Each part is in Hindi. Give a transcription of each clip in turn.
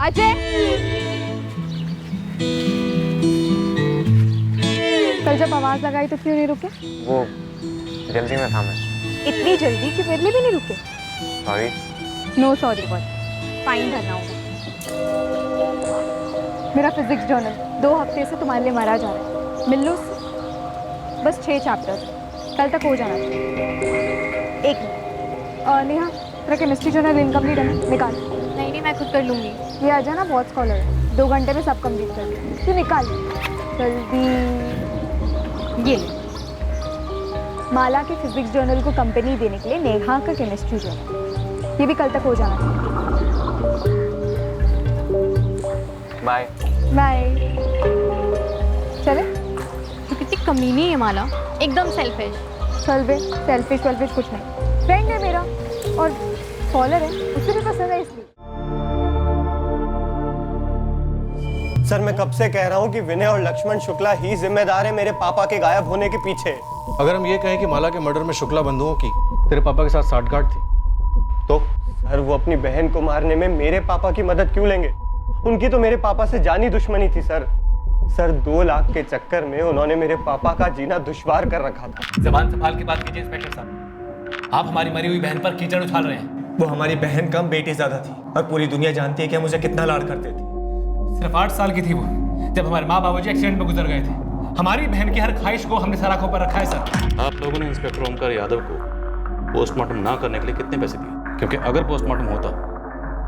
अजय, कल जब आवाज लगाई तो क्यों नहीं रुके? वो जल्दी में था मैं। इतनी जल्दी कि मेरे लिए भी नहीं रुके? Sorry. No sorry word, fine भरना होगा। मेरा फिजिक्स जर्नल 2 हफ्ते से तुम्हारे लिए मारा जा रहा है, मिल लो उससे। बस 6 चैप्टर्स, कल तक हो जाना चाहिए। एक मिनट, नेहा तेरा केमिस्ट्री जर्नल इनकम्प्लीट है ना, निकाल। नहीं, मैं खुद कर लूँगी। ये आ जाना, बहुत स्कॉलर है, 2 घंटे में सब कंप्लीट कर दे। तू निकाल जल्दी। ये माला के फिजिक्स जर्नल को कंपनी देने के लिए नेहा का केमिस्ट्री जर्नल, ये भी कल तक हो जाना चाहिए। Bye bye. चले? तो कितनी कमीनी है माला, एकदम सेल्फिश। चल बे, सेल्फिश वेल्फिश कुछ नहीं, फ्रेंड है मेरा और फॉलोअर है, उसे भी पसंद है इसलिए। सर मैं कब से कह रहा हूँ कि विनय और लक्ष्मण शुक्ला ही जिम्मेदार है मेरे पापा के गायब होने के पीछे। अगर हम ये कहें कि माला के मर्डर में शुक्ला बंधुओं की तेरे पापा के साथ साठगांठ थी तो सर वो अपनी बहन को मारने में मेरे पापा की मदद क्यों लेंगे? उनकी तो मेरे पापा से जानी दुश्मनी थी सर। 2 लाख के चक्कर में उन्होंने मेरे पापा का जीना दुश्वार कर रखा था। जबान संभाल के बात कीजिए इंस्पेक्टर साहब, आप हमारी मरी हुई बहन पर कीचड़ उछाल रहे हैं। वो हमारी बहन कम बेटी ज्यादा थी और पूरी दुनिया जानती है कि हम उसे कितना लाड करते थे। सिर्फ 8 साल की थी वो जब हमारे माँ बाबूजी एक्सीडेंट में गुजर गए थे। हमारी बहन की हर ख्वाहिश को हमने सर आंखों पर रखा है सर। आप लोगों ने इंस्पेक्टर ओमकार यादव को पोस्टमार्टम ना करने के लिए कितने पैसे दिए? क्योंकि अगर पोस्टमार्टम होता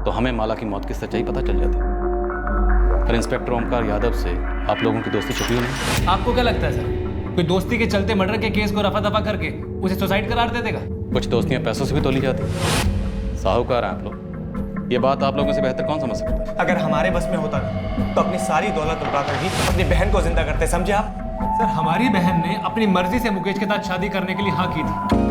तो हमें माला की मौत की सच्चाई पता चल जाती। पर इंस्पेक्टर ओमकार यादव से आप लोगों की दोस्ती छुपी नहीं। आपको क्या लगता है सर, कोई दोस्ती के चलते मर्डर के केस को रफा दफा करके उसे सुसाइड करार दे देगा? कुछ दोस्तियां पैसों से भी तोली जाती। साहूकार हैं आप लोग, ये बात आप लोगों से बेहतर कौन समझ सकता है? अगर हमारे बस में होता ना तो अपनी सारी दौलत लुटाकर ही अपनी बहन को जिंदा करते, समझे आप? सर हमारी बहन ने अपनी मर्जी से मुकेश के साथ शादी करने के लिए हाँ की थी।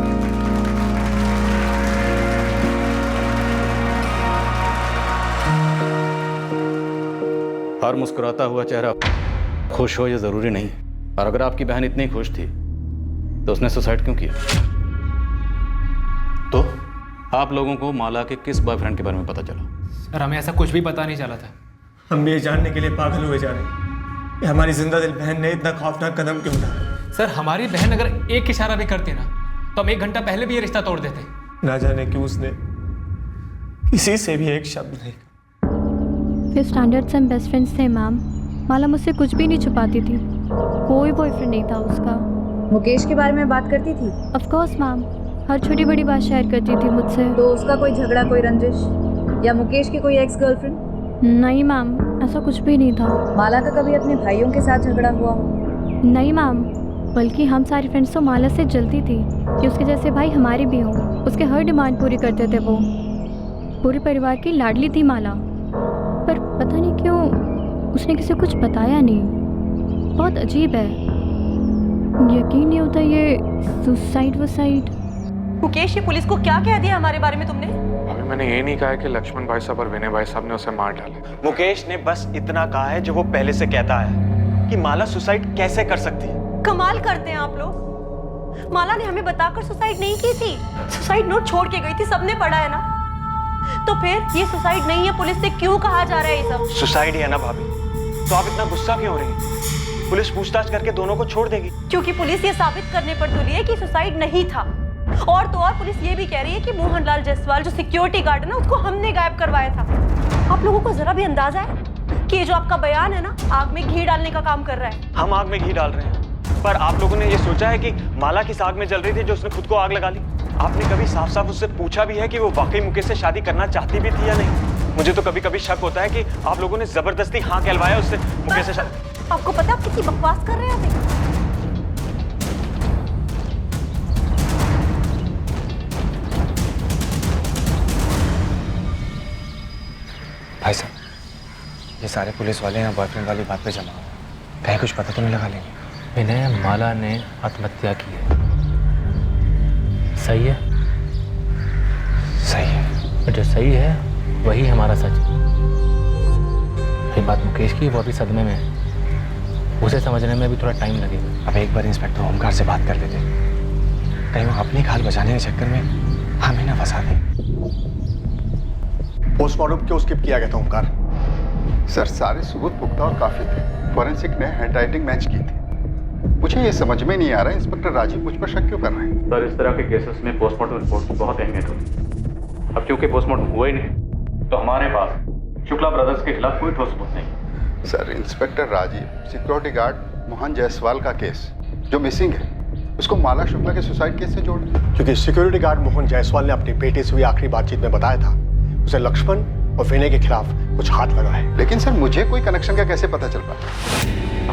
हर मुस्कुराता हुआ चेहरा खुश हो ये जरूरी नहीं, और अगर आपकी बहन इतनी खुश थी तो उसने सुसाइड क्यों किया? तो आप लोगों को माला के किस बॉयफ्रेंड के बारे में पता चला? सर हमें ऐसा कुछ भी पता नहीं चला था। हम भी ये जानने के लिए पागल हुए जा रहे हैं कि हमारी जिंदा दिल बहन ने इतना खौफनाक कदम क्यों उठाया। सर हमारी बहन अगर एक इशारा भी करती ना तो हम 1 घंटा पहले भी ये रिश्ता तोड़ देते। ना जाने क्यों उसने किसी से भी एक शब्द नहीं। फिर स्टैंडर्ड से हम बेस्ट फ्रेंड्स थे मैम। माला मुझसे कुछ भी नहीं छुपाती थी, कोई बॉयफ्रेंड नहीं था उसका। मुकेश के बारे में बात करती थी? ऑफ कोर्स मैम, हर छोटी बड़ी बात शेयर करती थी मुझसे। तो उसका कोई झगड़ा, कोई रंजिश या मुकेश की कोई एक्स गर्लफ्रेंड? नहीं मैम, ऐसा कुछ भी नहीं था। माला का कभी अपने भाइयों के साथ झगड़ा हुआ? नहीं मैम, बल्कि हम सारी फ्रेंड्स तो माला से जलती थी कि उसके जैसे भाई हमारे भी हों। उसके हर डिमांड पूरी करते थे वो। पूरे परिवार की लाडली थी माला, पर पता नहीं क्यों उसने किसी को कुछ बताया नहीं। बहुत अजीब है, यकीन नहीं होता ये सुसाइड वसाइड। मुकेश, ये पुलिस को क्या कह दिया हमारे बारे में तुमने? अभी मैंने ये नहीं कहा है कि लक्ष्मण भाई साहब और विनय भाई साहब ने उसे मार डाला। मुकेश ने बस इतना कहा है जो वो पहले से कहता है कि माला सुसाइड कैसे कर सकती है। कमाल करते हैं आप लोग। माला ने हमें बताकर सुसाइड नहीं की थी, सुसाइड नोट छोड़ के गई थी, सबने पढ़ा है ना। तो फिर ये सुसाइड नहीं है, पुलिस से क्यों कहा जा रहा है ये सब? सुसाइड ही है ना भाभी, तो आप इतना गुस्सा क्यों हो रही हैं? पुलिस पूछताछ करके दोनों को छोड़ देगी। क्योंकि पुलिस ये साबित करने पर तुली है कि सुसाइड नहीं था। और तो और पुलिस ये भी कह रही है कि मोहनलाल जायसवाल जो सिक्योरिटी गार्ड है ना, उसको हमने गायब करवाया था। आप लोगों को जरा भी अंदाजा है कि ये जो आपका बयान है ना, आग में घी डालने का काम कर रहा है? हम आग में घी डाल रहे हैं, पर आप लोगों ने ये सोचा है कि माला किस आग में जल रही थी जो उसने खुद को आग लगा ली? आपने कभी साफ साफ उससे पूछा भी है कि वो वाकई मुकेश से शादी करना चाहती भी थी या नहीं? मुझे तो कभी कभी शक होता है कि आप लोगों ने जबरदस्ती हाँ कहलवाया उससे मुकेश से शादी। आपको पता आप कितनी बकवास कर रहे हैं? भाई साहब, ये सारे पुलिस वाले यहाँ बॉयफ्रेंड वाली बात पे जमा हो, कहीं कुछ पता तो नहीं लगा लेंगे? विनय, माला ने आत्महत्या की है। सही है? सही है। जो सही है वही हमारा सच है। ये बात मुकेश की, वो अभी सदमे में है, उसे समझने में भी थोड़ा टाइम लगेगा। अब एक बार इंस्पेक्टर ओमकार से बात कर लेते, कहीं वो अपनी खाल बचाने के चक्कर में हमें ना फंसा दे। पोस्टमार्टम क्यों स्किप किया गया था ओमकार? सर सारे सबूत पुख्ता और काफी थे। फॉरेंसिक ने हैंडराइटिंग मैच की थी। मुझे ये समझ में नहीं आ रहा इंस्पेक्टर राजीव मुझ पर शक क्यों कर रहे हैं। सर, इस तरह के केसेस में पोस्टमार्टम रिपोर्ट की बहुत अहमियत होती है। अब क्योंकि पोस्टमार्टम हुआ ही नहीं, तो हमारे पास शुक्ला ब्रदर्स के खिलाफ कोई ठोस सबूत नहीं। Sir, inspector Rajiv security guard Mohan Jaiswal case केस जो मिसिंग है उसको माला शुक्ला के सुसाइड केस से जोड़ दिया। क्योंकि सिक्योरिटी गार्ड मोहन जायसवाल ने अपनी बेटे से हुई आखिरी बातचीत में बताया था उसे लक्ष्मण और विनय के खिलाफ कुछ हाथ लगा है। लेकिन सर मुझे कोई कनेक्शन का कैसे पता चल पाया?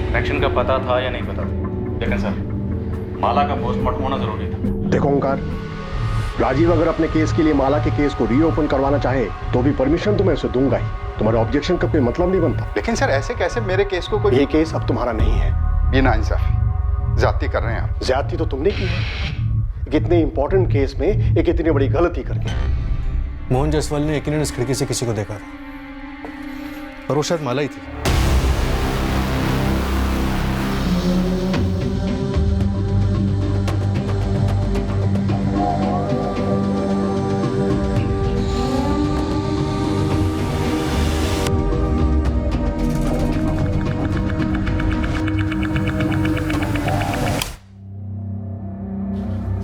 कनेक्शन का पता था या नहीं पता, लेकिन सर माला का पोस्टमार्टम होना जरूरी था। देखो ओंकार, राजीव अगर अपने केस के लिए माला के केस को रीओपन करवाना चाहे तो भी परमिशन तो मैं उसे दूंगा ही। तुम्हारे ऑब्जेक्शन का कोई मतलब नहीं बनता। लेकिन सर ऐसे कैसे मेरे केस को कोई... ये केस अब तुम्हारा नहीं है। ये नाइंसाफी, ज्यादती कर रहे हैं आप। ज्यादती तो तुमने की है, एक इतने इंपॉर्टेंट केस में एक इतनी बड़ी गलती करके। मोहन जायसवाल ने यकीनन इस खिड़की से किसी को देखा था और वो शायद माला ही थी।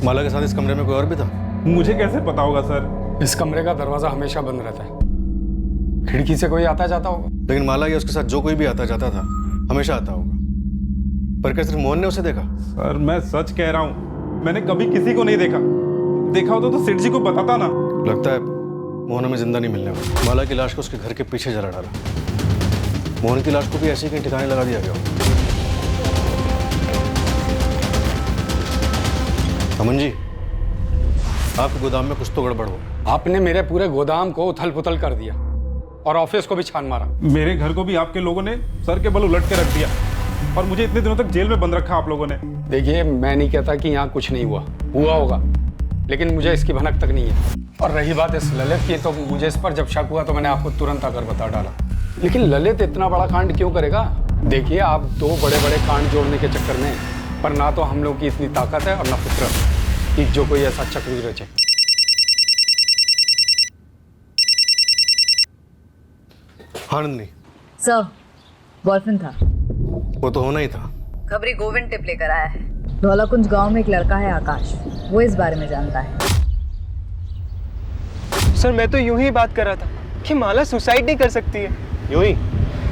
माला के साथ इस कमरे में कोई और भी था? मुझे कैसे पता होगा सर? इस कमरे का दरवाजा हमेशा बंद रहता है, खिड़की से कोई आता जाता होगा। लेकिन माला या उसके साथ जो कोई भी आता जाता था हमेशा आता होगा। पर क्या सिर्फ मोहन ने उसे देखा? सर मैं सच कह रहा हूँ, मैंने कभी किसी को नहीं देखा। देखा होता तो सेठ जी को बताता ना। लगता है मोहन हमें जिंदा नहीं मिलने वाला। माला की लाश को उसके घर के पीछे जला डाला। मोहन की लाश को भी ऐसे ही कहीं ठिकाने लगा दिया गया। अमन जी, आपके गोदाम में कुछ तो गड़बड़ हो। आपने मेरे पूरे गोदाम को उथल पुथल कर दिया और ऑफिस को भी छान मारा। मेरे घर को भी आपके लोगों ने सर के बल उलट के रख दिया और मुझे इतने दिनों तक जेल में बंद रखा आप लोगों ने। देखिए, मैं नहीं कहता कि यहाँ कुछ नहीं हुआ होगा, लेकिन मुझे इसकी भनक तक नहीं है। और रही बात इस ललित की, तो मुझे इस पर जब शक हुआ तो मैंने आपको तुरंत आकर बता डाला। लेकिन ललित इतना बड़ा कांड क्यों करेगा? देखिए, आप दो बड़े बड़े कांड जोड़ने के चक्कर में, पर ना तो हम लोग की इतनी ताकत है और ना फितरत कि जो कोई ऐसा चक्र रचे। हाँ नंदिनी। सर, बॉयफ्रेंड था। वो तो होना ही था। खबरी गोविंद टिप लेकर आया है। धौलाकुंज गांव में एक लड़का है आकाश, वो इस बारे में जानता है। सर मैं तो यूं ही बात कर रहा था कि माला सुसाइड नहीं कर सकती है। यूं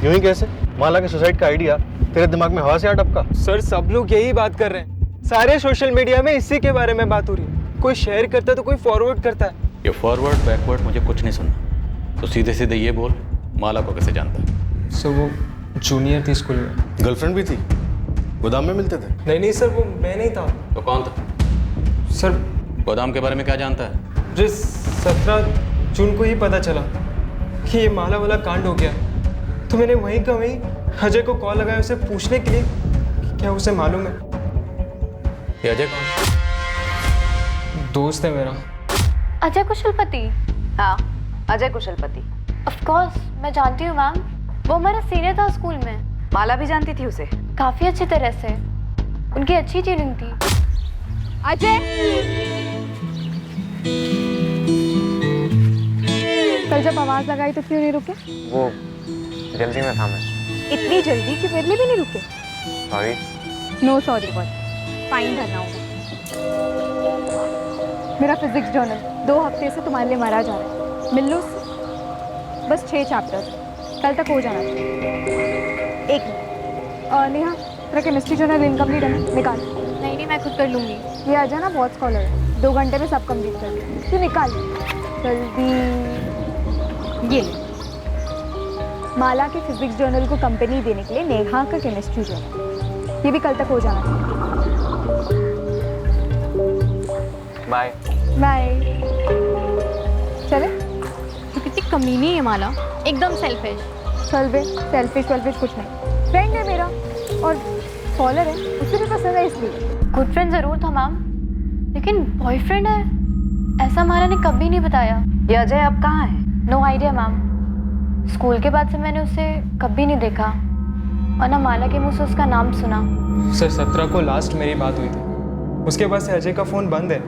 ही कैसे? माला के सुसाइड का आइडिया तेरे दिमाग में हवा से आ टपका? सर सब लोग यही बात कर रहे हैं, सारे सोशल मीडिया में इसी के बारे में बात हो रही है। कोई शेयर करता है तो कोई फॉरवर्ड करता है। ये फॉरवर्ड बैकवर्ड मुझे कुछ नहीं सुनना, तो सीधे सीधे ये बोल, माला को कैसे जानता है? सर वो जूनियर थी स्कूल में। गर्लफ्रेंड भी थी? गोदाम में मिलते थे? नहीं सर, वो मैं नहीं था। तो कौन था? सर गोदाम के बारे में क्या जानता है? मुझे 17 जून को ही पता चला कि ये माला वाला कांड हो गया, तो मैंने वहीं का वहीं अजय को कॉल लगाया उसे पूछने के लिए कि क्या उसे मालूम है। ये अजय कौन? दोस्त है मेरा। अजय कुशलपति? हाँ, अजय कुशलपति। ऑफ कोर्स मैं जानती हूँ मैम, वो हमारा सीनियर था स्कूल में। माला भी जानती थी उसे? काफी अच्छी तरह से, उनकी अच्छी ट्यूनिंग थी। अजय, कल जब आवाज लगाई तो क्यों नहीं रुके? वो जल्दी में था मैं। इतनी जल्दी कि मेरे लिए भी नहीं रुके? Sorry. No sorry boy, fine भरना होगा। मेरा फिजिक्स जर्नल 2 हफ्ते से तुम्हारे लिए मरा जा रहा है। मिल लो उससे? बस 6 चैप्टर, कल तक हो जाना चाहिए। एक मिनट, नेहा तेरा केमिस्ट्री जर्नल इनकम्प्लीट है ना? निकाल। नहीं मैं खुद कर लूँगी। ये आ जाना, बहुत स्कॉलर है, 2 घंटे में सब कंप्लीट कर लिया। तू निकाल जल्दी। ये ले, माला के फिजिक्स जर्नल को कंपनी देने के लिए नेहा का केमिस्ट्री जर्नल, ये भी कल तक हो जाना चाहिए। Bye bye. चले? तो कितनी कमीनी है माला, एकदम सेल्फिश। चल बे, सेल्फिश कुछ नहीं, फ्रेंड है मेरा और फॉलोअर है, उसे भी पसंद है इसलिए। गुड फ्रेंड जरूर था मैम, लेकिन बॉयफ्रेंड है ऐसा माला ने कभी नहीं बताया। ये अजय अब कहाँ है? नो आइडिया मैम, स्कूल के बाद से मैंने उसे कभी नहीं देखा और ना माला के मुंह से उसका नाम सुना। सर 17 को लास्ट मेरी बात हुई थी, उसके बाद से अजय का फोन बंद है।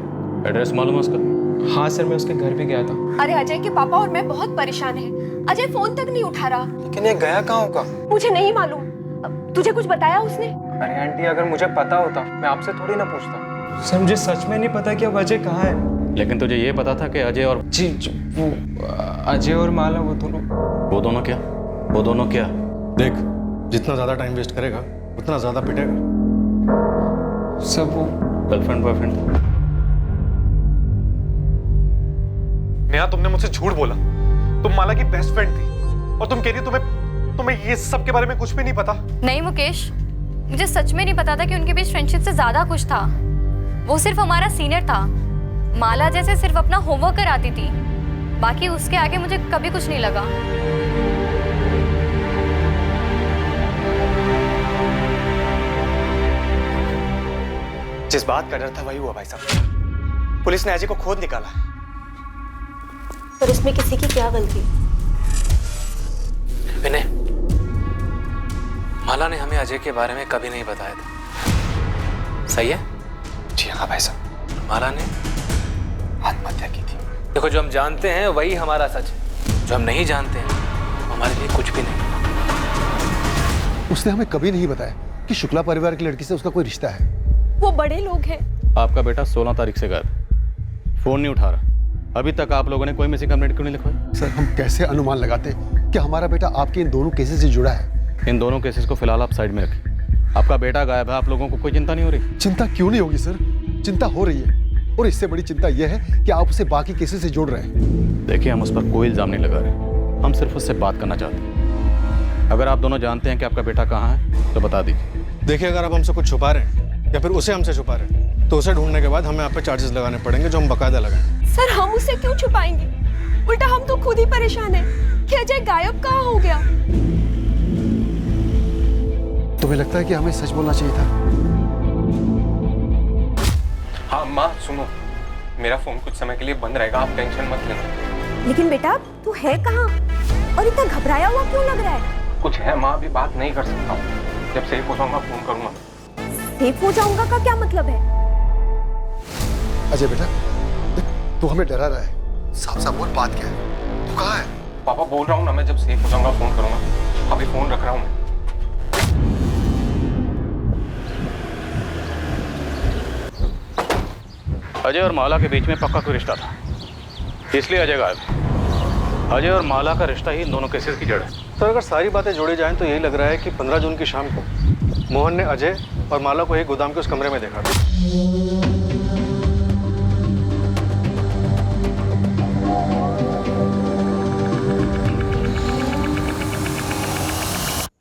एड्रेस मालूम है उसका? हाँ सर, मैं उसके घर भी गया था। अरे अजय के पापा और मैं बहुत परेशान हैं। अजय फोन तक नहीं उठा रहा। लेकिन ये गया कहाँ होगा? मुझे नहीं मालूम। तुझे कुछ बताया उसने? अरे आंटी, अगर मुझे पता होता मैं आपसे थोड़ी ना पूछता। सर मुझे सच में नहीं पता कि अब अजय कहाँ है। लेकिन तुझे ये पता था कि अजय और जी वो अजय और माला वो दोनों क्या? वो दोनों क्या? देख, जितना ज्यादा टाइम वेस्ट करेगा उतना ज्यादा पिटेगा। सब वो गर्लफ्रेंड बॉयफ्रेंड। नेहा, तुमने मुझसे झूठ बोला। तुम माला की बेस्ट फ्रेंड थी और तुम कह रही हो तुम्हें ये सब के बारे में कुछ भी नहीं पता। नहीं मुकेश, मुझे सच में नहीं पता था कि उनके बीच फ्रेंडशिप से ज्यादा कुछ था। वो सिर्फ हमारा सीनियर था। माला जैसे सिर्फ अपना होमवर्क कराती थी, बाकी उसके आगे मुझे कभी कुछ नहीं लगा। जिस बात का डर था वही हुआ भाई साहब। पुलिस ने अजय को खोद निकाला। पर इसमें किसी की क्या गलती? विनय, माला ने हमें अजय के बारे में कभी नहीं बताया था, सही है? जी हाँ भाई साहब। माला ने आत्महत्या की थी। देखो, जो हम जानते हैं वही हमारा सच है, जो हम नहीं जानते हैं वो हमारे लिए कुछ भी नहीं। उसने हमें कभी नहीं बताया कि शुक्ला परिवार की लड़की से उसका कोई रिश्ता है। वो बड़े लोग हैं। आपका बेटा 16 तारीख से गायब, फोन नहीं उठा रहा। अभी तक आप लोगों ने कोई मिसिंग कंप्लेंट क्यों नहीं लिखवाई? सर, हम कैसे अनुमान लगाते कि हमारा बेटा आपके इन दोनों केसेस से जुड़ा है? इन दोनों केसेस को फिलहाल आप साइड में रखिए। आपका बेटा गायब है, आप लोगों को कोई चिंता नहीं हो रही? चिंता क्यों नहीं होगी सर, चिंता हो रही है। और इससे बड़ी चिंता यह है कि आप उसे बाकी केसेस से जोड़ रहे हैं। देखिए, हम उस पर कोई इल्जाम नहीं लगा रहे, हम सिर्फ उससे बात करना चाहते हैं। अगर आप दोनों जानते हैं कि आपका बेटा कहाँ है तो बता दीजिए। देखिए, अगर आप हमसे कुछ छुपा रहे हैं या फिर उसे हमसे छुपा रहे हैं तो उसे ढूंढने के बाद हमें आप पे चार्जेस लगाने पड़ेंगे, जो हम बकायदा लगाएंगे। सर, हम उसे क्यों छुपाएंगे? उल्टा हम तो खुद ही परेशान हैं कि अजय गायब कहाँ हो गया। तुम्हें लगता है कि हमें सच बोलना चाहिए था? हाँ माँ, सुनो, मेरा फोन कुछ समय के लिए बंद रहेगा, आप टेंशन मत लेना। लेकिन बेटा, तू है कहाँ और इतना घबराया हुआ क्यों लग रहा है? कुछ है माँ, अभी बात नहीं कर सकता हूँ। जब सेफ हो जाऊंगा फोन करूंगा। सेफ हो जाऊंगा का क्या मतलब है? अजय बेटा, देख, तू हमें डरा रहा है। साफ साफ बोल, बात क्या है? तू कहाँ है? पापा, बोल रहा हूँ ना, मैं जब सेफ हो जाऊंगा फोन करूंगा। अभी फोन रख रहा हूँ। अजय और माला के बीच में पक्का कोई रिश्ता था, इसलिए अजय गायब है। अजय और माला का रिश्ता ही इन दोनों केसेस की जड़ है। तो अगर सारी बातें जोड़ी जाएं तो यही लग रहा है कि 15 जून की शाम को मोहन ने अजय और माला को एक गोदाम के उस कमरे में देखा था।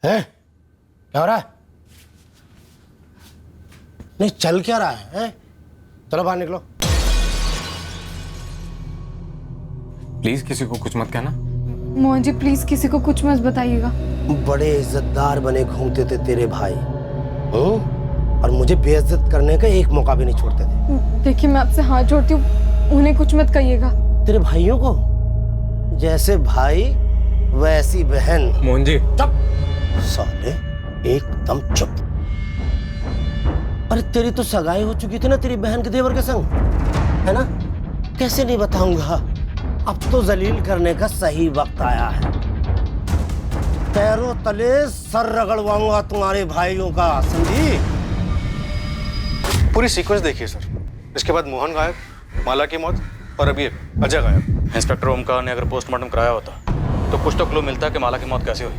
हैं? क्या हो रहा है? नहीं, चल क्या रहा है? चलो बाहर निकलो। प्लीज किसी को कुछ मत कहना। मोहन जी, प्लीज किसी को कुछ मत बताइएगा। बड़े इज्जतदार बने घूमते थे तेरे भाई, और मुझे बेइज्जत करने का एक मौका भी नहीं छोड़ते थे। देखिए, मैं आपसे हाथ जोड़ती हूँ, उन्हें कुछ मत कहिएगा। तेरे भाइयों को जैसे भाई वैसी बहन। मोहन जी, चुप साले, एकदम चुप। अरे तेरी तो सगाई हो चुकी थी ना तेरी बहन के देवर के संग, है ना? कैसे नहीं बताऊंगा। अब तो जलील करने का सही वक्त आया है। पैरों तले सर रगड़वाऊंगा तुम्हारे भाइयों का, समझी? पूरी सीक्वेंस देखिए सर। इसके बाद मोहन गायब, माला की मौत, और अभी अजय गायब। इंस्पेक्टर ओमकार ने अगर पोस्टमार्टम कराया होता तो कुछ तो क्लू मिलता कि माला की मौत कैसे हुई,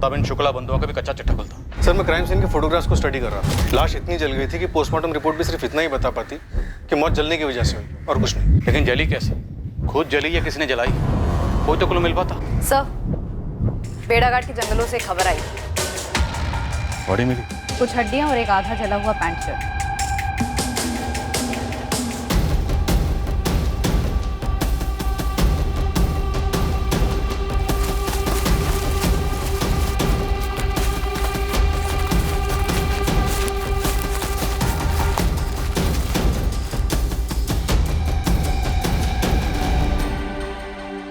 तब इन शुक्ला बंधुओं का भी कच्चा चिट्ठा खुलता। सर, मैं क्राइम सीन के फोटोग्राफ्स को स्टडी कर रहा था। लाश इतनी जल गई थी कि पोस्टमार्टम रिपोर्ट भी सिर्फ इतना ही बता पाती कि मौत जलने की वजह से हुई और कुछ नहीं। लेकिन जली कैसे? खुद जली या किसी ने जलाई? कोई तो क्लू मिल पाता। सर, बेड़ाघाट के जंगलों से खबर आई, बॉडी मिली, कुछ हड्डियां और एक आधा जला हुआ पैंट शर्ट।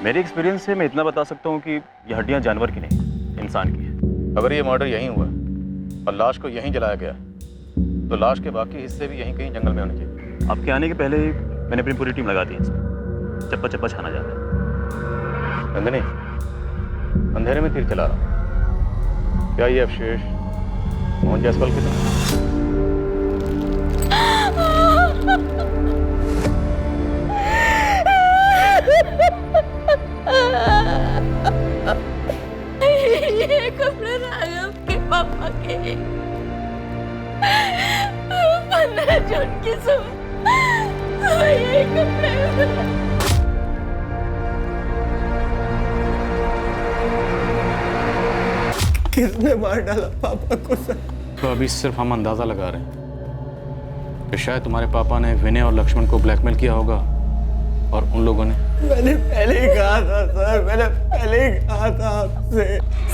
मेरे एक्सपीरियंस से मैं इतना बता सकता हूँ कि ये हड्डियाँ जानवर की नहीं, इंसान की है। अगर ये मर्डर यहीं हुआ और लाश को यहीं जलाया गया तो लाश के बाकी हिस्से भी यहीं कहीं जंगल में होने चाहिए। आपके आने के पहले मैंने अपनी पूरी टीम लगा दी है। चप्पा चप्पा छाना जाता है। नंदिनी, अंधेरे में तीर चला रहा, क्या ये अवशेष मोहन जायसवाल के थे? ये कपड़े राघव के पापा के 15 जून की सुबह ये कपड़े किसने मार डाला पापा को सर? तो अभी सिर्फ हम अंदाजा लगा रहे हैं कि शायद तुम्हारे पापा ने विनय और लक्ष्मण को ब्लैकमेल किया होगा और उन लोगों ने। मैंने पहले ही कहा था सर, मैंने पहले ही कहा था आपसे।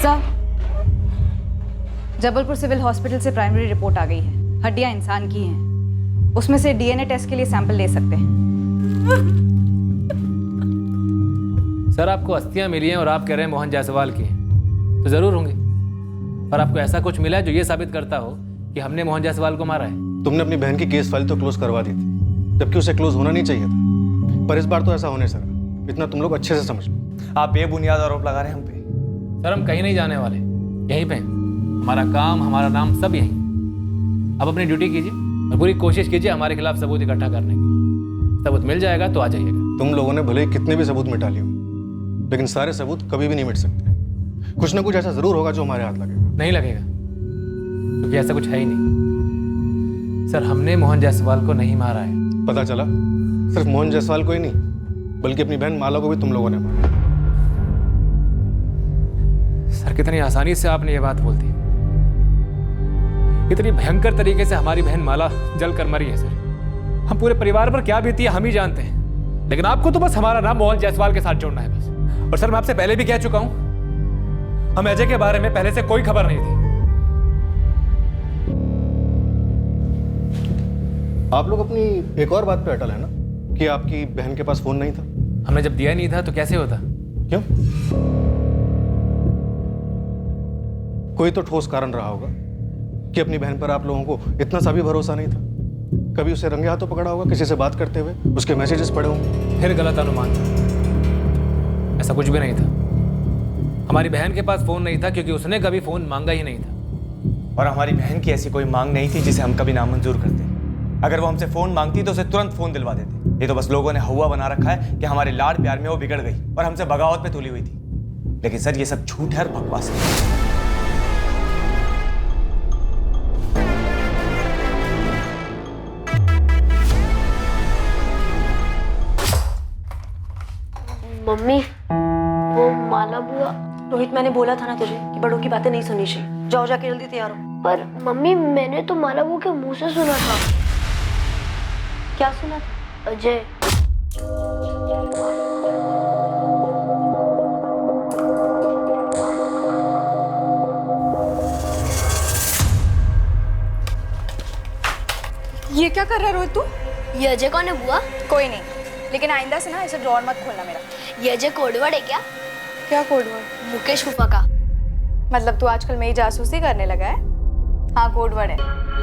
सर, जबलपुर सिविल हॉस्पिटल से प्राइमरी रिपोर्ट आ गई है। हड्डियां इंसान की हैं। उसमें से डीएनए टेस्ट के लिए सैंपल ले सकते हैं। सर, आपको अस्थियां मिली हैं और आप कह रहे हैं मोहन जायसवाल की हैं, तो जरूर होंगी। पर आपको ऐसा कुछ मिला है जो ये साबित करता हो कि हमने मोहन जायसवाल को मारा है? तुमने अपनी बहन की केस फाइल तो क्लोज करवा दी थी, जबकि उसे क्लोज होना नहीं चाहिए था। पर इस बार तो ऐसा होने सर, इतना तुम लोग अच्छे से समझ लो। आप बेबुनियाद आरोप लगा रहे हैं हम पे। सर, हम कहीं नहीं जाने वाले, यहीं पे हमारा काम, हमारा नाम सब यहीं। आप अपनी ड्यूटी कीजिए और पूरी कोशिश कीजिए हमारे खिलाफ सबूत इकट्ठा करने की। सबूत मिल जाएगा तो आ जाइएगा। तुम लोगों ने भले ही कितने भी सबूत मिटा लिए हो, लेकिन सारे सबूत कभी भी नहीं मिट सकते। कुछ ना कुछ ऐसा जरूर होगा जो हमारे हाथ लगेगा। नहीं लगेगा, क्योंकि ऐसा कुछ है ही नहीं। सर, हमने मोहन जायसवाल को नहीं मारा है। पता चला सिर्फ मोहन जायसवाल को ही नहीं, बल्कि अपनी बहन माला को भी तुम लोगों ने मारा। सर, कितनी आसानी से आपने ये बात बोल दी। इतनी भयंकर तरीके से हमारी बहन माला जल कर मरी है सर। हम पूरे परिवार पर क्या बीती है हम ही जानते हैं, लेकिन आपको तो बस हमारा नाम मोहन जायसवाल के साथ जोड़ना है बस। और सर, मैं आपसे पहले भी कह चुका हूं, हम अजय के बारे में पहले से कोई खबर नहीं थी। आप लोग अपनी एक और बात पे अटल है ना कि आपकी बहन के पास फोन नहीं था। हमने जब दिया नहीं था तो कैसे होता? क्यों? कोई तो ठोस कारण रहा होगा कि अपनी बहन पर आप लोगों को इतना सा भी भरोसा नहीं था। कभी उसे रंगे हाथों पकड़ा होगा किसी से बात करते हुए, उसके मैसेजेस पढ़े होंगे। फिर गलत अनुमान था, ऐसा कुछ भी नहीं था। हमारी बहन के पास फोन नहीं था क्योंकि उसने कभी फोन मांगा ही नहीं था। और हमारी बहन की ऐसी कोई मांग नहीं थी जिसे हम कभी नामंजूर करते। अगर वो हमसे फोन मांगती तो उसे तुरंत फोन दिलवा देते। ये तो बस लोगों ने हवा बना रखा है कि हमारे लाड प्यार में वो बिगड़ गई और हमसे बगावत पे तुली हुई थी। लेकिन सर, ये सब झूठ है और बकवास है। मम्मी, वो माला बुआ। रोहित, मैंने बोला था ना तुझे कि बड़ों की बातें नहीं सुननी चाहिए। जाओ जाके जल्दी तैयार हो। पर मम्मी, मैंने तो माला बुआ के मुंह से सुना था। क्या सुना था? अजय। ये क्या कर रहा है रोहित तू? ये अजय कौन है बुआ? कोई नहीं, लेकिन आइंदा से ना ऐसे ड्रॉर मत खोलना मेरा। ये अजय कोडवर्ड है क्या? क्या कोडवर्ड? मुकेश फूफा का। मतलब तू आजकल मेरी जासूसी करने लगा है? हाँ, कोडवर्ड है।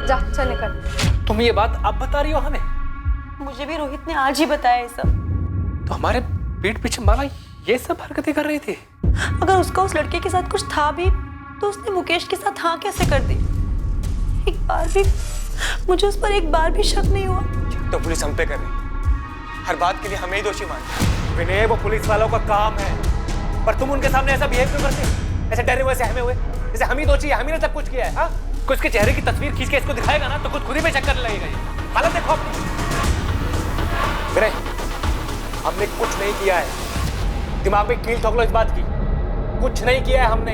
जा, चल निकल। तुम ये बात अब बता रही हो हमें? मुझे भी रोहित ने आज ही बताया ये सब। तो हमारे पीठ पीछे माला ये सब हरकतें कर रही थी? अगर उसका उस लड़के के साथ कुछ था भी तो उसने मुकेश के साथ हाँ कैसे कर दी? एक बार भी मुझे उस पर एक बार भी शक नहीं हुआ। तो पुलिस हम पे कर रही, हर बात के लिए हमें ही दोषी मानते। विनय, वो पुलिस वालों का काम है, पर तुम उनके सामने ऐसा बिहेव क्यों करते? ऐसे डरे हुए, सहमे हुए, जैसे हम ही दोषी है, हम ही ने सब कुछ किया है। हाँ, कुछ के चेहरे की तस्वीर खींच के इसको दिखाएगा ना तो खुद ही पे चक्कर लगेगा। हालत देखो अपनी। विनय, हमने कुछ नहीं किया है, दिमाग में कील ठोक लो इस बात की। कुछ नहीं किया है हमने।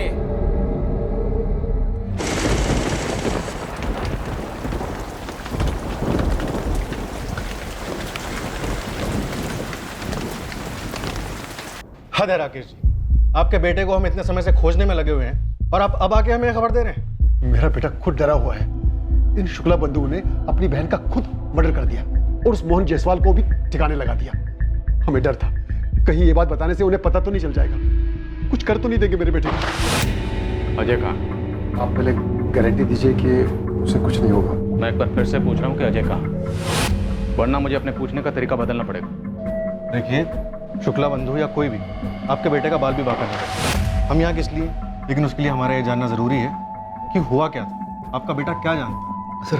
हद है राकेश जी, आपके बेटे को हम इतने समय से खोजने में लगे हुए हैं और आप अब आके हमें खबर दे रहे हैं। मेरा बेटा खुद डरा हुआ है। इन शुक्ला बंधुओं ने अपनी बहन का खुद मर्डर कर दिया और उस मोहन जायसवाल को भी ठिकाने लगा दिया। हमें डर था कहीं ये बात बताने से उन्हें पता तो नहीं चल जाएगा, कुछ कर तो नहीं देंगे मेरे बेटे को। अजय कहाँ? आप पहले गारंटी दीजिए कि उसे कुछ नहीं होगा। मैं एक बार फिर से पूछ रहा हूँ कि अजय कहाँ, वरना मुझे अपने पूछने का तरीका बदलना पड़ेगा। देखिए, शुक्ला बंधु या कोई भी आपके बेटे का बाल भी बांका नहीं करता। हम यहाँ किस लिए, लेकिन उसके लिए हमारा ये जानना ज़रूरी है कि हुआ क्या था, आपका बेटा क्या जानता। सर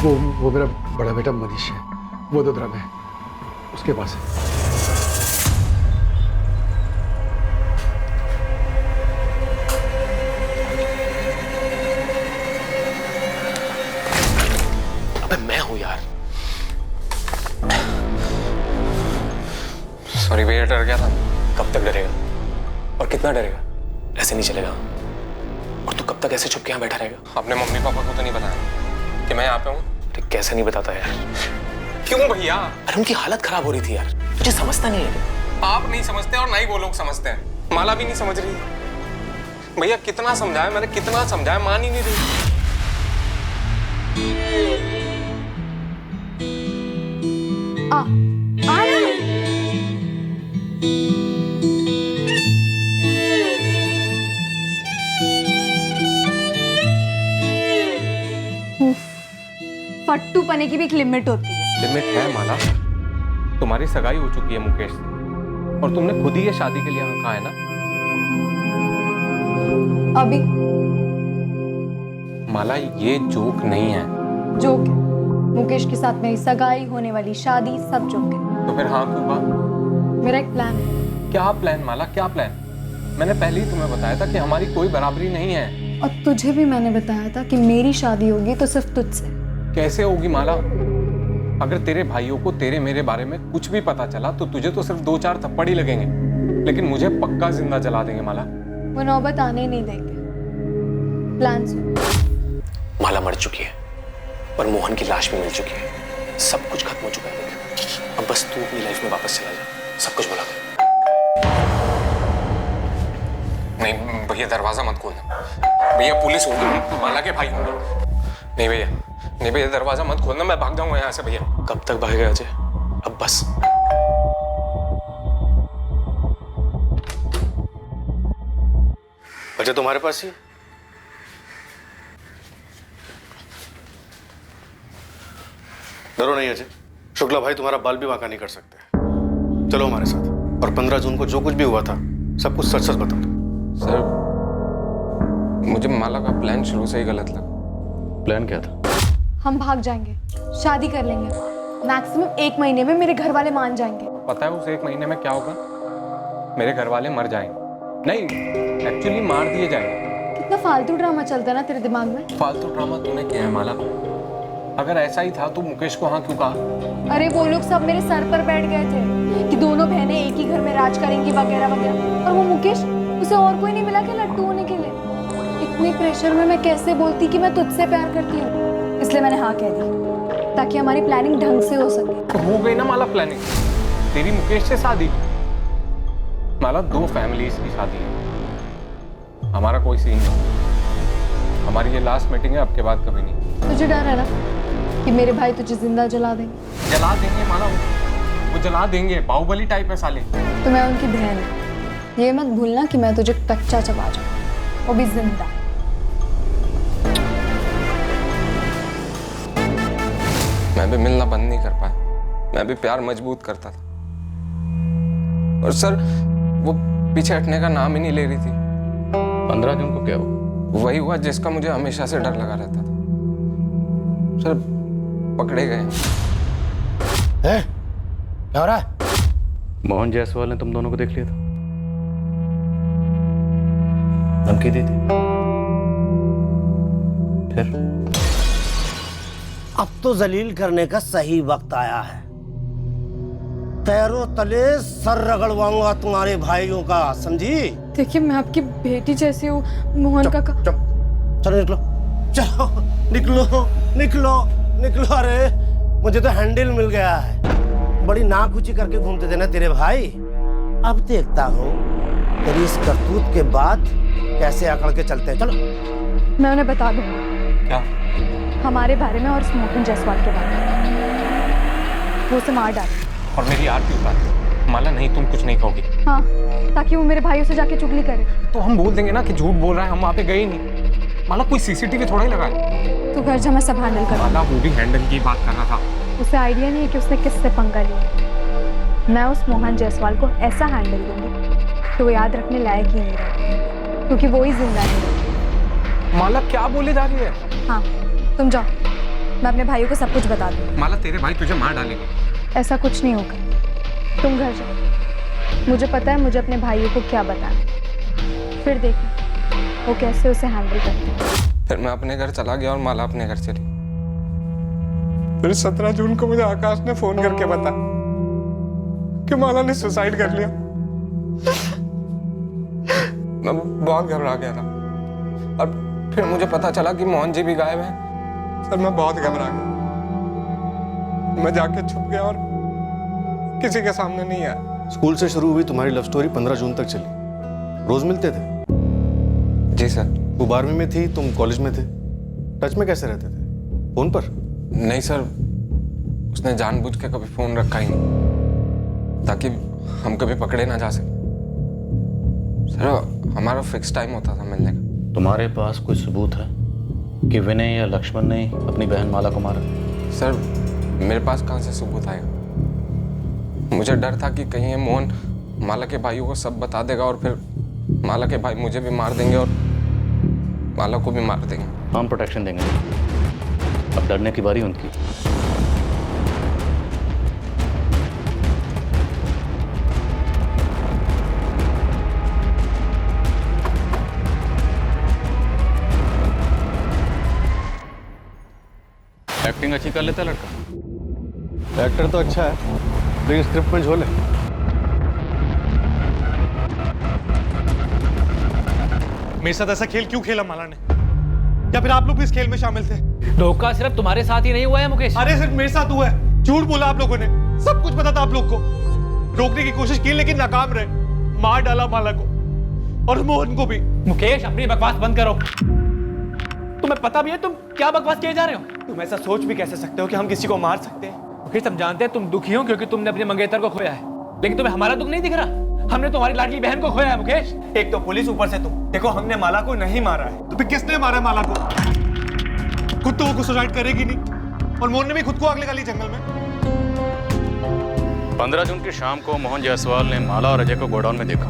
वो मेरा बड़ा बेटा मनीष है, वो वडोदरा में है, उसके पास है। अबे मैं हूं यार। सॉरी भैया, डर गया था। कब तक डरेगा और कितना डरेगा? ऐसे नहीं चलेगा। और तू कब तक ऐसे छुप के यहाँ बैठा रहेगा? अपने मम्मी पापा को तो नहीं बताया कि मैं यहाँ पे हूँ? अरे कैसे नहीं बताता यार? क्यों भैया? अरे उनकी हालत खराब हो रही थी यार, तुझे समझता नहीं है? आप नहीं समझते और ना ही वो लोग समझते हैं। माला भी नहीं समझ रही। भैया कितना समझाया मैंने, कितना समझाया, मान ही नहीं रही। फट्टू पने की भी एक लिमिट होती है। लिमिट है माला। तुम्हारी सगाई हो चुकी है मुकेश से और तुमने खुद ही ये शादी के लिए हाँ कहा है ना। अभी माला ये जोक नहीं है। जोक है। मुकेश के साथ मेरी सगाई, होने वाली शादी, सब जोक है। तो फिर हाँ क्यों कहा? मेरा एक प्लान है। क्या प्लान माला, क्या प्लान? मैंने पहले ही तुम्हें बताया था कि हमारी कोई बराबरी नहीं है। और तुझे भी मैंने बताया था कि मेरी शादी होगी तो सिर्फ तुझसे। कैसे होगी माला? अगर तेरे भाइयों को तेरे मेरे बारे में कुछ भी पता चला तो तुझे तो सिर्फ 2-4 थप्पड़ ही लगेंगे, लेकिन मुझे पक्का जिंदा जला देंगे माला। वो नौबत आने ही नहीं देंगे। प्लान सुन। माला मर चुकी है और मोहन की लाश भी मिल चुकी है। सब कुछ खत्म हो चुका है। देख, अब बस तू अपनी लाइफ में वापस चला जा। सब कुछ भुला दे। नहीं भैया, दरवाजा मत खोलना। भैया पुलिस होगी, माला के भाई होंगे। नहीं भैया, नहीं भैया, दरवाजा मत खोलना, मैं भाग जाऊंगा यहाँ से। भैया कब तक भागेगा अजय? अब बस। अजय तुम्हारे पास ही? डरो नहीं अजय, शुक्ला भाई तुम्हारा बाल भी बांका नहीं कर सकते। चलो हमारे साथ, और 15 जून को जो कुछ भी हुआ था सब कुछ सच सच बता दो। सर मुझे माला का प्लान शुरू से ही गलत लगा। प्लान क्या था? हम भाग जाएंगे, शादी कर लेंगे। मैक्सिमम 1 महीने में मेरे घर वाले मान जाएंगे। पता है उस 1 महीने में क्या होगा? मेरे घर वाले मर जाएंगे। नहीं, एक्चुअली मार दिए जाएंगे। कितना फालतू ड्रामा चलता है ना तेरे दिमाग में। फालतू ड्रामा तूने किया है माला। अगर ऐसा ही था तो मुकेश को हाँ क्यों कहा? अरे वो लोग सब मेरे सर पर बैठ गए थे कि दोनों बहनें एक ही घर में राज करेंगी वगैरह वगैरह, और वो मुकेश, उसे और कोई नहीं मिला कि लट्टू होने के लिए। इतने प्रेशर में मैं कैसे बोलती कि मैं तुझसे प्यार करती हूँ। इसलिए मैंने हाँ कह दी ताकि हमारी प्लानिंग ढंग से हो सके। तो हो गई ना माला प्लानिंग, तेरी मुकेश से शादी। माला 2 फैमिलीज की शादी है, हमारा कोई सीन नहीं। हमारी ये लास्ट मीटिंग है, अब के बाद कभी नहीं। तुझे डर है ना कि मेरे भाई तुझे जिंदा जला देंगे? जला देंगे माला, वो जला देंगे। बाहुबली टाइप है साले। तो मैं उनकी बहन हूँ, ये मत भूलना कि मैं तुझे कच्चा चबा जाऊँ, वो भी जिंदा। मैं भी मिलना बंद नहीं कर पाया, मैं भी प्यार मजबूत करता था। और सर वो पीछे हटने का नाम ही नहीं ले रही थी। 15 जून को क्या हुआ? वही हुआ जिसका मुझे हमेशा से डर लगा रहता था। सर पकड़े गए। क्या हो रहा है? मोहन जायसवाल ने तुम दोनों को देख लिया था, धमकी दी थी। फिर अब तो जलील करने का सही वक्त आया है। पैरों तले सर रगड़वाऊंगा तुम्हारे भाइयों का, समझी? देखिए मैं आपकी बेटी जैसी हूँ। मोहन का चलो निकलो, चलो निकलो निकलो निकलो। अरे मुझे तो हैंडल मिल गया है। बड़ी नाक ऊंची करके घूमते थे ना तेरे भाई। अब देखता हूँ तेरी इस करतूत के बाद कैसे अकड़ के चलते हैं। चलो मैं उन्हें बता दूंगा। क्या? हमारे बारे में और मोहन जायसवाल के बारे में। वो उसे मार डाले और मेरी आरती उतार। माला नहीं, तुम कुछ नहीं कहोगी। हाँ, ताकि वो मेरे भाइयों से जाके चुगली करे। तो हम बोल देंगे ना कि झूठ बोल रहा है, हम वहाँ पे गए ही नहीं। माला कोई सीसीटीवी थोड़ा ही लगा है। तू घर जा, मैं सब हैंडल कर। माला वो भी हैंडल की बात कर रहा था। उसे आइडिया नहीं है कि उसने किससे पंगा लिया। मैं उस मोहन जायसवाल को ऐसा हैंडल दूंगी कि वो याद रखने लायक ही नहीं रहा, क्योंकि वो ही जिंदा नहीं है। माला क्या बोले जा रही है? हाँ, तुम जाओ, मैं अपने भाइयों को सब कुछ बता दूँ। माला तेरे भाई तुझे मार डालेंगे। ऐसा कुछ नहीं होगा, तुम घर जाओ। मुझे पता है मुझे अपने भाइयों को क्या बताना, फिर देखो वो कैसे उसे हैंडल करते हैं। फिर मैं अपने घर चला गया और माला अपने घर चली। फिर 17 जून को मुझे आकाश ने फोन करके बताया कि माला ने सुसाइड कर लिया। मैं बहुत घबरा गया था और फिर मुझे पता चला कि मोहन जी भी गायब हैं। सर मैं बहुत घबरा गया, मैं जाके छुप गया और किसी के सामने नहीं आया। स्कूल से शुरू हुई तुम्हारी लव स्टोरी 15 जून तक चली। रोज मिलते थे? जी सर। वो 12वीं में थी, तुम कॉलेज में थे। टच में कैसे रहते थे? फोन पर? नहीं सर, उसने जानबूझ के कभी फोन रखा ही नहीं ताकि हम कभी पकड़े ना जा सके। सर हमारा फिक्स टाइम होता था मिलने का। तुम्हारे पास कोई सबूत है कि विनय या लक्ष्मण ने अपनी बहन माला को मारा? सर मेरे पास कहाँ से सबूत आएगा? मुझे डर था कि कहीं ये मोहन माला के भाइयों को सब बता देगा और फिर माला के भाई मुझे भी मार देंगे और माला को भी मार देंगे। हम प्रोटेक्शन देंगे, अब डरने की बारी उनकी। एक्टिंग अच्छी कर लेता है लड़का। एक्टर तो अच्छा है लेकिन स्क्रिप्ट में झोल है। मेरे साथ ऐसा खेल क्यों खेला माला ने? या फिर आप लोग भी इस खेल में शामिल थे? धोखा सिर्फ तुम्हारे साथ ही नहीं हुआ है मुकेश। अरे सिर्फ मेरे साथ हुआ है। झूठ बोला आप लोगों ने, सब कुछ पता था आप लोग को। रोकने की कोशिश की लेकिन नाकाम रहे। मार डाला माला को और मोहन को भी। मुकेश अपनी बकवास बंद करो। तुम्हें पता भी है तुम क्या बकवास किए जा रहे हो? तुम ऐसा सोच भी कैसे सकते हो कि हम किसी को मार सकते हैं? मुकेश हम जानते हैं तुम दुखी हो क्योंकि तुमने अपने मंगेतर को खोया है, लेकिन तुम्हें हमारा दुख नहीं दिख रहा। हमने तुम्हारी लाडली बहन को खोया है मुकेश। एक तो पुलिस, ऊपर से तुम। देखो हमने माला को नहीं मारा है। तो फिर किसने मारा है माला को? खुद तो वो सुसाइड करेगी नहीं और मोहन ने भी खुद को आग लगा ली जंगल में। 15 जून की शाम को मोहन जायसवाल ने माला और अजय को गोडाउन में देखा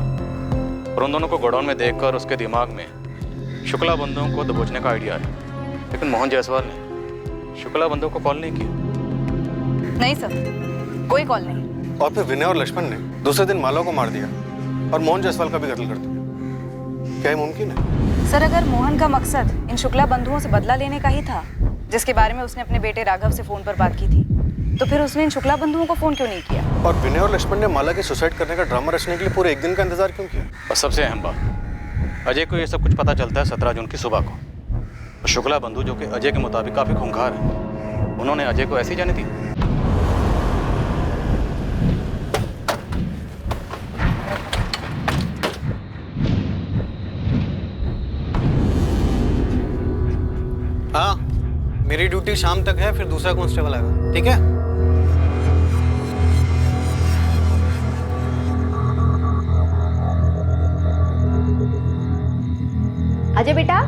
और उन दोनों को गोडाउन में देखकर उसके दिमाग में शुक्ला बंधुओं को दबोचने का आइडिया आया, लेकिन मोहन जायसवाल ने शुक्ला बंधुओं को कॉल नहीं किया। नहीं सर, कोई कॉल नहीं। और फिर विनय और लक्ष्मण ने दूसरे दिन माला को मार दिया और मोहन जायसवाल का भी कत्ल कर दिया। क्या ये मुमकिन है? सर अगर मोहन का मकसद इन शुक्ला बंधुओं से बदला लेने का ही था, जिसके बारे में उसने अपने बेटे राघव से फोन पर बात की थी, तो फिर उसने इन शुक्ला बंधुओं को फोन क्यों नहीं किया? और विनय और लक्ष्मण ने माला के सुसाइड करने का ड्रामा रचने के लिए पूरे एक दिन का इंतजार क्यों किया? और सबसे अहम बात, अजय को ये सब कुछ पता चलता है 17 जून की सुबह को। और शुक्ला बंधु जो कि अजय के मुताबिक काफी खूंखार है, उन्होंने अजय को ऐसे ही जाने दी। हाँ, मेरी ड्यूटी शाम तक है, फिर दूसरा कांस्टेबल आएगा, ठीक है? अजय बेटा,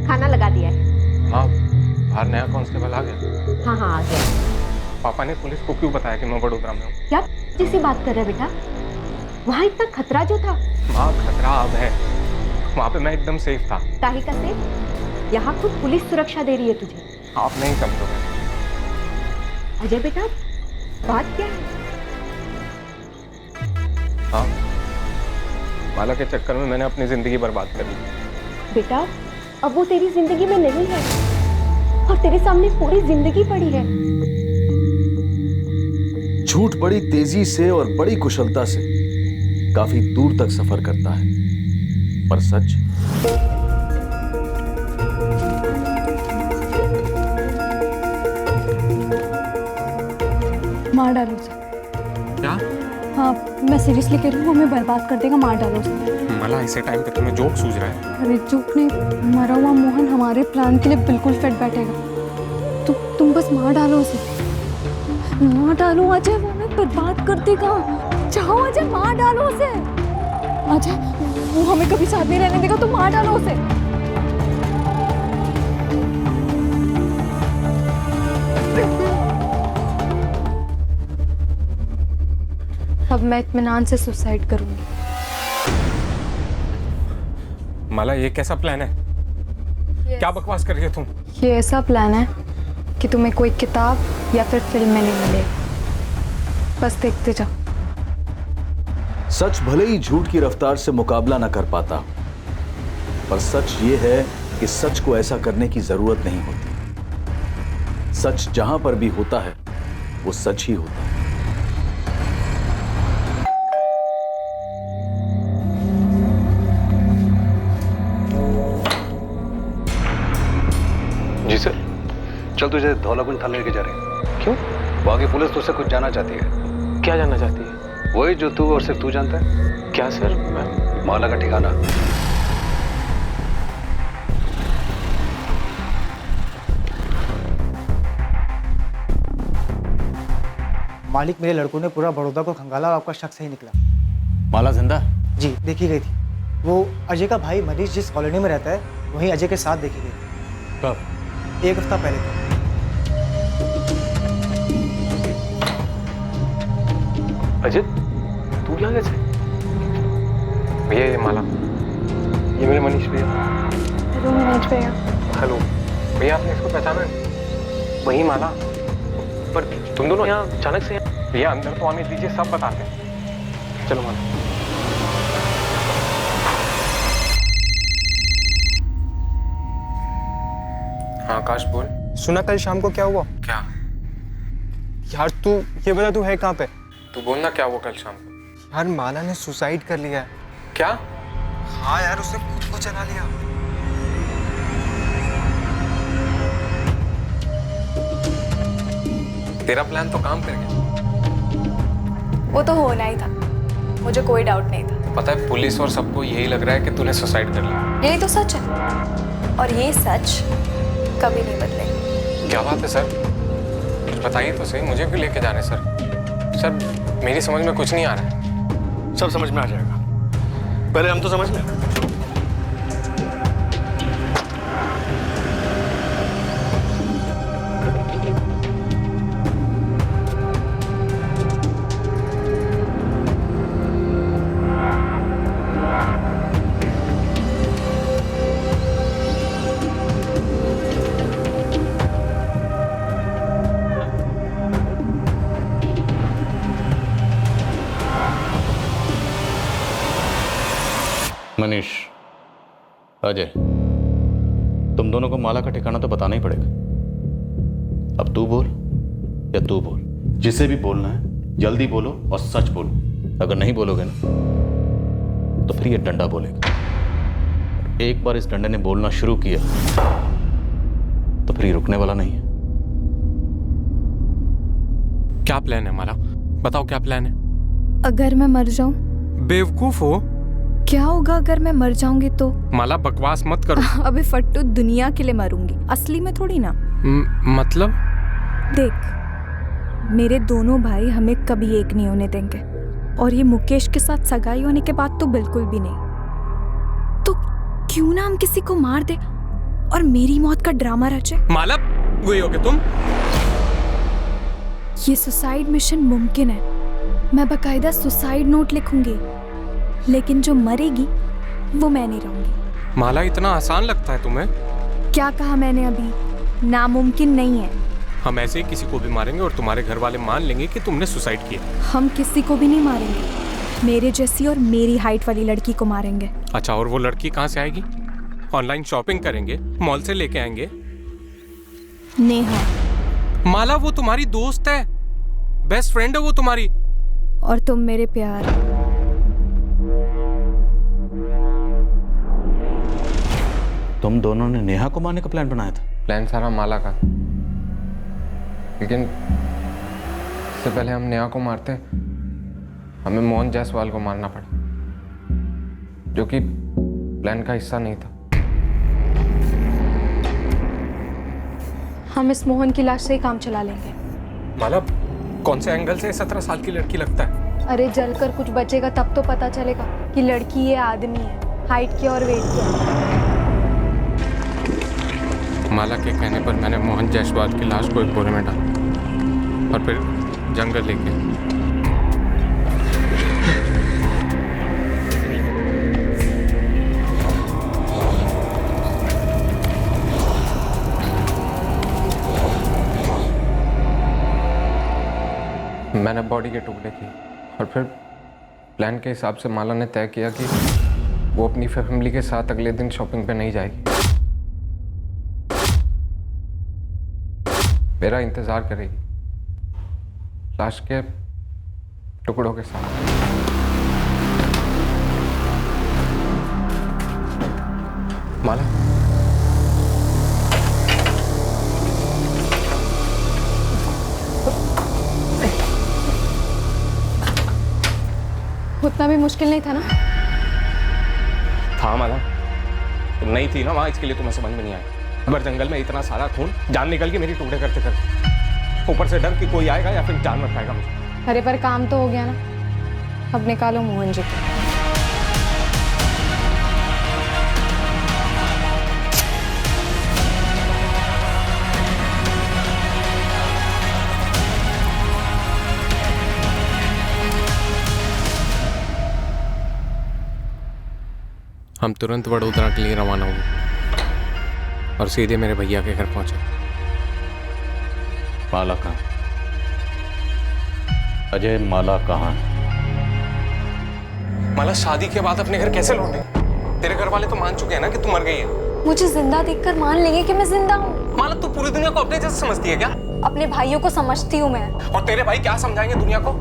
खाना लगा दिया है। हाँ, बाहर नया कांस्टेबल आ गया। हाँ हाँ आ गया। पापा ने पुलिस को क्यों बताया कि मैं वडोदरा में हूँ? क्या जैसी बात कर रहे बेटा? वहाँ इतना खतरा जो था। माँ खतरा अब है, वहाँ पे मैं एकदम सेफ था। काहे का सेफ? यहाँ खुद पुलिस सुरक्षा दे रही है तुझे। आप नहीं समझोगे। अजय बेटा, बात क्या है? हाँ, माला के चक्कर में मैंने अपनी जिंदगी बर्बाद कर दी। बेटा, अब वो तेरी जिंदगी में नहीं है और तेरे सामने पूरी जिंदगी पड़ी है। झूठ बड़ी तेजी से और बड़ी कुशलता से काफी दूर तक सफर करता है, पर सच मार डालो उसे। क्या? हाँ, मैं सीरियसली कह रही हूँ, हमें बर्बाद कर देगा, मार डालो उसे। माला ऐसे टाइम पे तुम्हें जोक सूझ रहा है? अरे जोक नहीं, मरा हुआ मोहन हमारे प्लान के लिए बिल्कुल फिट बैठेगा। तुम बस मार डालो उसे, मार डालो अजय, वो हमें बर्बाद कर देगा। जाओ अजय, मार डालो उसे। अजय, वो हमें कभी साथ नहीं रहने देगा, तुम मार डालो उसे। अब मैं इत्मीनान से सुसाइड करूंगी। माला, ये कैसा प्लान है? क्या बकवास कर रही है तुम? ये ऐसा प्लान है कि तुम्हें कोई किताब या फिर फिल्म में नहीं मिलेगी, बस देखते जाओ। सच भले ही झूठ की रफ्तार से मुकाबला न कर पाता, पर सच ये है कि सच को ऐसा करने की जरूरत नहीं होती। सच जहां पर भी होता है वो सच ही होता है। जी सर। चल तुझे धौलाकुंज थाने लेके जा रहे हैं। क्यों? वहां की पुलिस तुझसे कुछ जानना चाहती है। क्या जानना चाहती है? वही जो तू और सिर्फ तू जानता है। क्या सर? माला का ठिकाना। मालिक, मेरे लड़कों ने पूरा बड़ौदा को खंगाला और आपका शक सही निकला। माला जिंदा? जी, देखी गई थी। वो अजय का भाई मनीष जिस कॉलोनी में रहता है वहीं अजय के साथ देखी गई। कब? 1 हफ्ता पहले। अजित, तू यहाँ कैसे? भैया ये माला, ये मेरे मनीष भैया। हेलो मनीष भैया। हेलो भैया, आपने इसको पहचाना है? वही माला। पर तुम दोनों यहाँ अचानक से? भैया अंदर तो आने दीजिए, सब बताते हैं। चलो माला। हाँ आकाश बोल। सुना कल शाम को क्या हुआ? क्या? यार तू ये बता, तू है कहाँ पे? तू बोलना क्या हुआ कल शाम को? यार माला ने सुसाइड कर लिया है। क्या? हाँ यार, उसने खुद को जला लिया। तेरा प्लान तो काम कर गया। वो तो होना ही था, मुझे कोई डाउट नहीं था। पता है पुलिस और सबको यही लग रहा है कि तूने सुसाइड कर लिया। यही तो सच है, और ये सच कभी नहीं बदलेगा। क्या बात है सर? कुछ बताइए तो सही, मुझे भी लेके जाने सर। सर मेरी समझ में कुछ नहीं आ रहा है। सब समझ में आ जाएगा, पहले हम तो समझ लें। मनीष, अजय, तुम दोनों को माला का ठिकाना तो बताना ही पड़ेगा। अब तू बोल या तू बोल, जिसे भी बोलना है जल्दी बोलो और सच बोलो। अगर नहीं बोलोगे ना तो फिर ये डंडा बोलेगा। एक बार इस डंडे ने बोलना शुरू किया तो फिर ये रुकने वाला नहीं है। क्या प्लान है माला? बताओ क्या प्लान है? अगर मैं मर जाऊं? बेवकूफ हो। क्या होगा अगर मैं मर जाऊंगी तो? माला बकवास मत करो। अबे फट्टू, दुनिया के लिए मरूंगी, असली में थोड़ी ना। मतलब? देख, मेरे दोनों भाई हमें कभी एक नहीं होने देंगे, और ये मुकेश के साथ सगाई होने के बाद तो बिल्कुल भी नहीं। तो क्यों ना हम किसी को मार दे और मेरी मौत का ड्रामा रचे। माला, वही होगे तुम? ये सुसाइड मिशन मुमकिन है। मैं बकायदा सुसाइड नोट लिखूंगी, लेकिन जो मरेगी वो मैं नहीं रहूंगी। माला, इतना आसान लगता है तुम्हें? क्या कहा मैंने अभी? नामुमकिन नहीं है। हम ऐसे ही किसी को भी मारेंगे और तुम्हारे घर वाले मान लेंगे कि तुमने सुसाइड किया। हम किसी को भी नहीं मारेंगे, मेरे जैसी और मेरी हाइट वाली लड़की को मारेंगे। अच्छा, और वो लड़की कहाँ से आएगी? ऑनलाइन शॉपिंग करेंगे, मॉल से लेके आएंगे। नेहा। माला, वो तुम्हारी दोस्त है, बेस्ट फ्रेंड है वो तुम्हारी। और तुम मेरे प्यार। तुम दोनों ने नेहा को मारने का प्लान बनाया था? प्लान सारा माला का, लेकिन इससे पहले हम नेहा को मारते हमें मोहन जायसवाल को मारना पड़ा, जो कि प्लान का हिस्सा नहीं था। हम इस मोहन की लाश से ही काम चला लेंगे। माला, कौन से एंगल से 17 साल की लड़की लगता है? अरे जलकर कुछ बचेगा तब तो पता चलेगा कि लड़की ये आदमी है, हाइट की और वेट की। माला के कहने पर मैंने मोहन जायसवाल की लाश को एक बोरे में डाला और फिर जंगल लेके मैंने बॉडी के टुकड़े किए और फिर प्लान के हिसाब से माला ने तय किया कि वो अपनी फैमिली के साथ अगले दिन शॉपिंग पे नहीं जाएगी, मेरा इंतजार करेगी लाश के टुकड़ों के साथ। माला, उतना भी मुश्किल नहीं था ना? था माला, तुम नहीं थी ना वहां, इसके लिए तुम्हें समझ में नहीं आया। अगर जंगल में इतना सारा खून, जान निकल के मेरी टुकड़े करते करते, ऊपर से डर कि कोई आएगा या फिर जान मत खाएगा मुझे। अरे पर काम तो हो गया ना, अब निकालो मोहन जी को। हम तुरंत वडोदरा के लिए रवाना हुए और सीधे मेरे भैया के घर पहुंचे। माला कहाँ? अजय, माला कहाँ है? माला शादी के बाद अपने घर कैसे लौटे? तेरे घर वाले तो मान चुके हैं ना कि तू मर गई है। मुझे जिंदा देखकर मान लेंगे कि मैं जिंदा हूँ। माला, तू पूरी दुनिया को अपने जैसे समझती है क्या? अपने भाइयों को समझती हूँ मैं। और तेरे भाई क्या समझाएंगे दुनिया को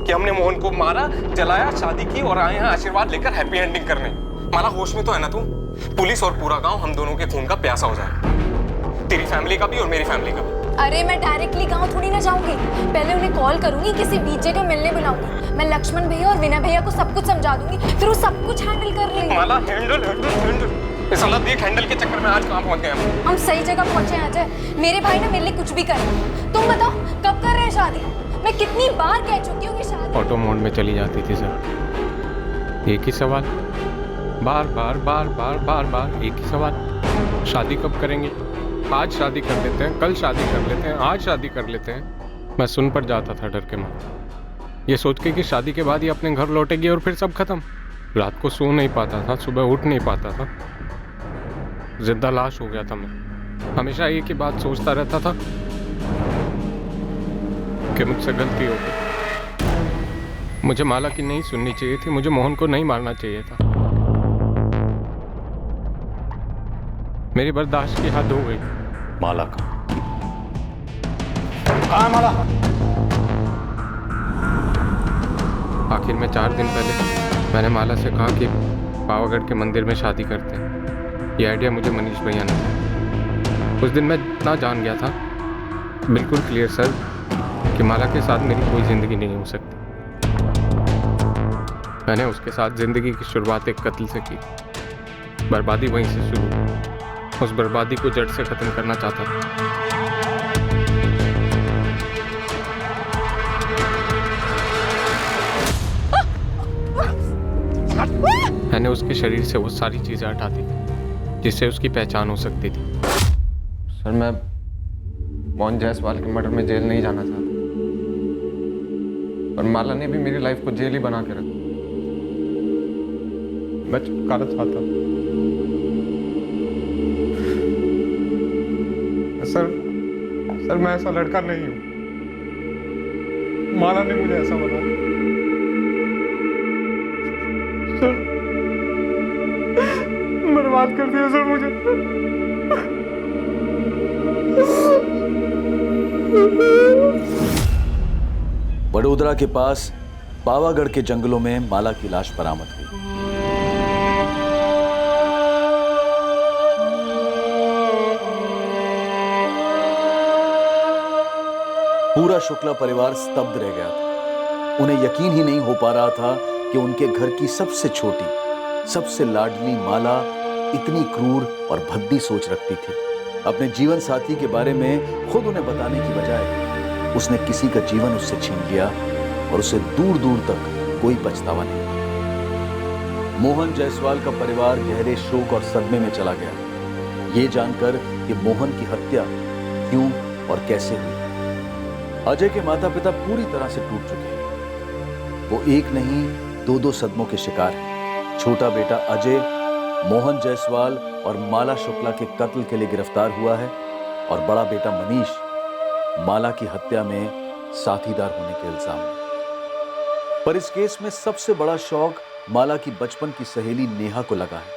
कि हमने मोहन को मारा, जलाया, शादी की और आए हैं आशीर्वाद लेकर हैप्पी एंडिंग करने। माला, होश में तो है ना तू? पुलिस और पूरा गांव हम दोनों के खून का प्यासा हो जाए, तेरी फैमिली का भी और मेरी फैमिली का भी। अरे मैं डायरेक्टली गांव थोड़ी ना जाऊंगी, पहले उन्हें कॉल करूंगी, किसी बीच जगह मिलने बुलाऊंगी। मैं लक्ष्मण भैया और विनय भैया को सब कुछ समझा दूंगी, फिर वो सब कुछ हैंडल कर लेंगे। माला, हैंडल इस हालत देख, हैंडल के चक्कर में आज कहां पहुंच गए हम सही जगह पहुंचे हैं अजय। मेरे भाई ने मेरे लिए कुछ भी करे। तुम बताओ कब कर रहे हैं शादी? मैं कितनी बार कह चुकी हूँ कि शादी। ऑटो मोड में चली जाती थी सर, एक ही सवाल, बार बार बार बार बार बार एक ही सवाल, शादी कब करेंगे? आज शादी कर लेते हैं, कल शादी कर लेते हैं, आज शादी कर लेते हैं। मैं सुन पर जाता था डर के मारे, ये सोच के कि शादी के बाद ही अपने घर लौटेगी और फिर सब खत्म। रात को सो नहीं पाता था, सुबह उठ नहीं पाता था, जिंदा लाश हो गया था मैं। हमेशा एक ही बात सोचता रहता था कि मुझसे गलती हो गई। मुझे माला की नहीं सुननी चाहिए थी, मुझे मोहन को नहीं मारना चाहिए था। मेरी बर्दाश्त की हद हो गई। माला का कहाँ माला? आखिर में 4 दिन पहले मैंने माला से कहा कि पावागढ़ के मंदिर में शादी करते हैं। ये आइडिया मुझे मनीष भैया ने दिया। उस दिन मैं इतना जान गया था, बिल्कुल क्लियर सर, कि माला के साथ मेरी कोई जिंदगी नहीं हो सकती। मैंने उसके साथ जिंदगी की शुरुआत एक कत्ल से की, बर्बादी वहीं से शुरू हुई। उस बर्बादी को जड़ से खत्म करना चाहता था। मैंने उसके शरीर से वो सारी चीजें हटा दी जिससे उसकी पहचान हो सकती थी। सर, मैं मोहन जायसवाल के मर्डर में जेल नहीं जाना चाहता, और माला ने भी मेरी लाइफ को जेल ही बना के रखा। मैं छुटकारा चाहता हूं। सर, मैं ऐसा लड़का नहीं हूं। माला ने मुझे ऐसा बनाया। सर, बर्बाद कर दिया सर मुझे। वडोदरा के पास पावागढ़ के जंगलों में माला की लाश बरामद हुई। पूरा शुक्ला परिवार स्तब्ध रह गया था। उन्हें यकीन ही नहीं हो पा रहा था कि उनके घर की सबसे छोटी, सबसे लाडली माला इतनी क्रूर और भद्दी सोच रखती थी। अपने जीवन साथी के बारे में खुद उन्हें बताने की बजाय उसने किसी का जीवन उससे छीन लिया और उसे दूर दूर तक कोई पछतावा नहीं। मोहन जायसवाल का परिवार गहरे शोक और सदमे में चला गया, ये जानकर कि मोहन की हत्या क्यों और कैसे हुई। अजय के माता पिता पूरी तरह से टूट चुके हैं। वो एक नहीं 2-2 सदमों के शिकार हैं। छोटा बेटा अजय मोहन जायसवाल और माला शुक्ला के कत्ल के लिए गिरफ्तार हुआ है और बड़ा बेटा मनीष माला की हत्या में साथीदार होने के इल्जाम में। पर इस केस में सबसे बड़ा शौक माला की बचपन की सहेली नेहा को लगा है।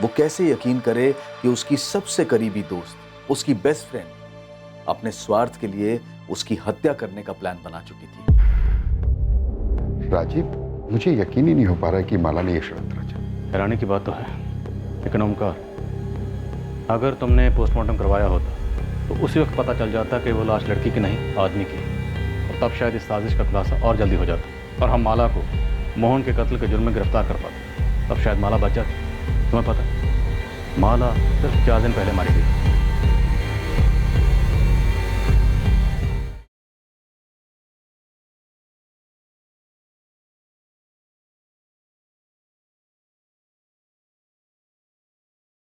वो कैसे यकीन करे कि उसकी सबसे करीबी दोस्त, उसकी बेस्ट फ्रेंड, अपने स्वार्थ के लिए उसकी हत्या करने का प्लान बना चुकी थी। राजीव, मुझे यकीन ही नहीं हो पा रहा है कि माला ने यह षड्यंत्र रचा। हैरानी की बात तो है, लेकिन ओमकार, अगर तुमने पोस्टमार्टम करवाया होता तो उसी वक्त पता चल जाता कि वो लाश लड़की की नहीं आदमी की, और तब शायद इस साजिश का खुलासा और जल्दी हो जाता और हम माला को मोहन के कत्ल के जुर्म में गिरफ्तार कर पाते। तब शायद माला बच जाती। तुम्हें पता, माला सिर्फ 4 दिन पहले मारी गई।